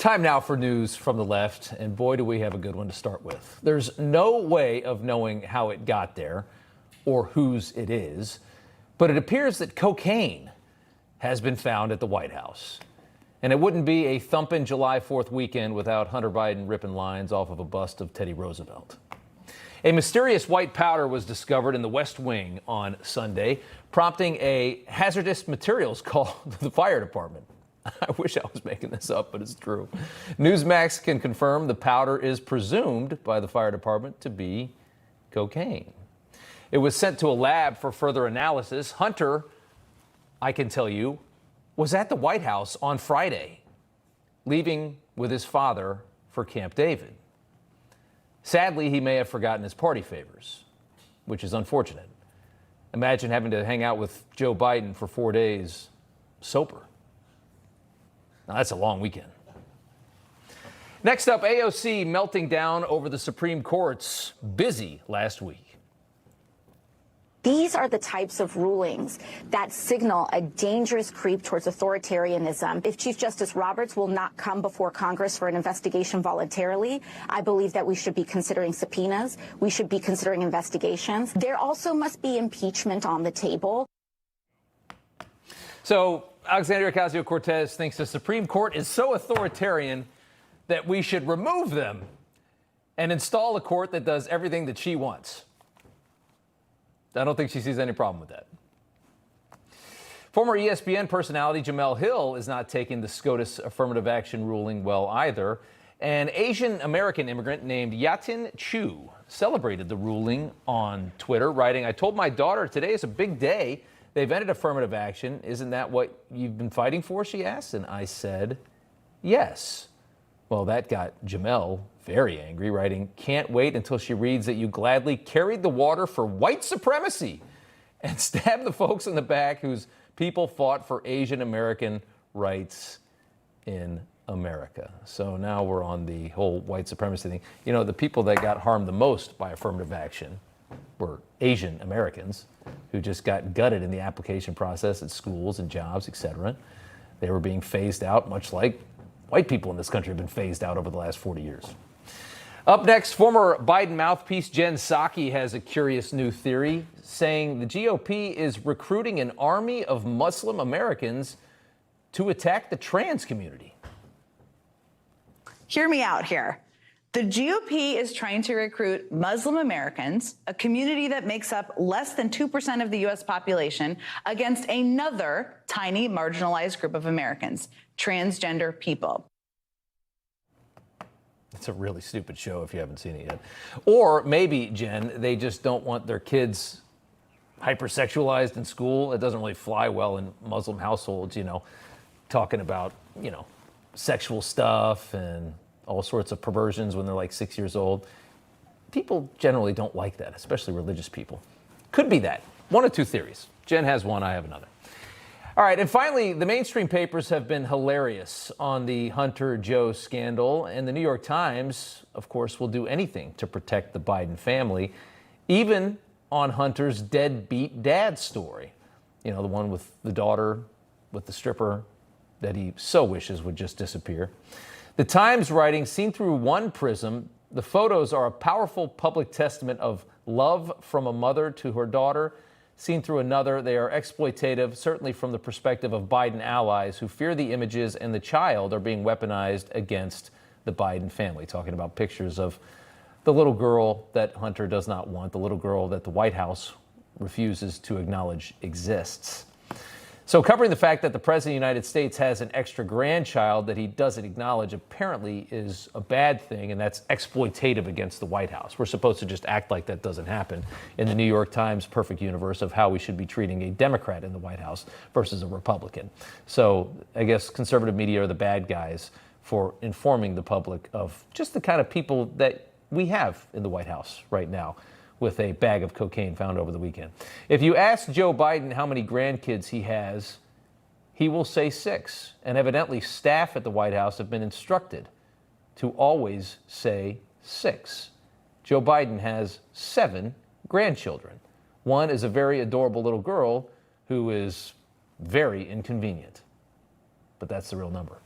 Time now for news from the left, and boy, do we have a good one to start with. There's no way of knowing how it got there or whose it is, but it appears that cocaine has been found at the White House. And it wouldn't be a thumping July 4th weekend without Hunter Biden ripping lines off of a bust of Teddy Roosevelt. A mysterious white powder was discovered in the West Wing on Sunday, prompting a hazardous materials call to the fire department. I wish I was making this up, but it's true. Newsmax can confirm the powder is presumed by the fire department to be cocaine. It was sent to a lab for further analysis. Hunter, I can tell you, was at the White House on Friday, leaving with his father for Camp David. Sadly, he may have forgotten his party favors, which is unfortunate. Imagine having to hang out with Joe Biden for 4 days sober. Now, that's a long weekend. Next up, AOC melting down over the Supreme Court's busy last week. These are the types of rulings that signal a dangerous creep towards authoritarianism. If Chief Justice Roberts will not come before Congress for an investigation voluntarily, I believe that we should be considering subpoenas. We should be considering investigations. There also must be impeachment on the table. So Alexandria Ocasio-Cortez thinks the Supreme Court is so authoritarian that we should remove them and install a court that does everything that she wants. I don't think she sees any problem with that. Former ESPN personality Jamel Hill is not taking the SCOTUS affirmative action ruling well either. An Asian American immigrant named Yatin Chu celebrated the ruling on Twitter, writing, "I told my daughter today is a big day. They've ended affirmative action. Isn't that what you've been fighting for?" she asked. And I said, yes. Well, that got Jamel very angry, writing, "Can't wait until she reads that you gladly carried the water for white supremacy and stabbed the folks in the back whose people fought for Asian American rights in America." So now we're on the whole white supremacy thing. You know, the people that got harmed the most by affirmative action were Asian Americans who just got gutted in the application process at schools and jobs, etc. They were being phased out, much like white people in this country have been phased out over the last 40 years. Up next, former Biden mouthpiece Jen Psaki has a curious new theory, saying the GOP is recruiting an army of Muslim Americans to attack the trans community. Hear me out here. The GOP is trying to recruit Muslim Americans, a community that makes up less than 2% of the U.S. population, against another tiny marginalized group of Americans, transgender people. It's a really stupid show if you haven't seen it yet. Or maybe, Jen, they just don't want their kids hypersexualized in school. It doesn't really fly well in Muslim households, you know, talking about, you know, sexual stuff and all sorts of perversions when they're like 6 years old. People generally don't like that, especially religious people. Could be that. One of two theories. Jen has one, I have another. All right, and finally, the mainstream papers have been hilarious on the Hunter Joe scandal, and the New York Times, of course, will do anything to protect the Biden family, even on Hunter's deadbeat dad story. You know, the one with the daughter, with the stripper that he so wishes would just disappear. The Times writing, seen through one prism, the photos are a powerful public testament of love from a mother to her daughter. Seen through another, they are exploitative, certainly from the perspective of Biden allies who fear the images and the child are being weaponized against the Biden family. Talking about pictures of the little girl that Hunter does not want, the little girl that the White House refuses to acknowledge exists. So covering the fact that the President of the United States has an extra grandchild that he doesn't acknowledge apparently is a bad thing, and that's exploitative against the White House. We're supposed to just act like that doesn't happen in the New York Times perfect universe of how we should be treating a Democrat in the White House versus a Republican. So I guess conservative media are the bad guys for informing the public of just the kind of people that we have in the White House right now, with a bag of cocaine found over the weekend. If you ask Joe Biden how many grandkids he has, he will say 6. And evidently, staff at the White House have been instructed to always say 6. Joe Biden has 7 grandchildren. One is a very adorable little girl who is very inconvenient. But that's the real number.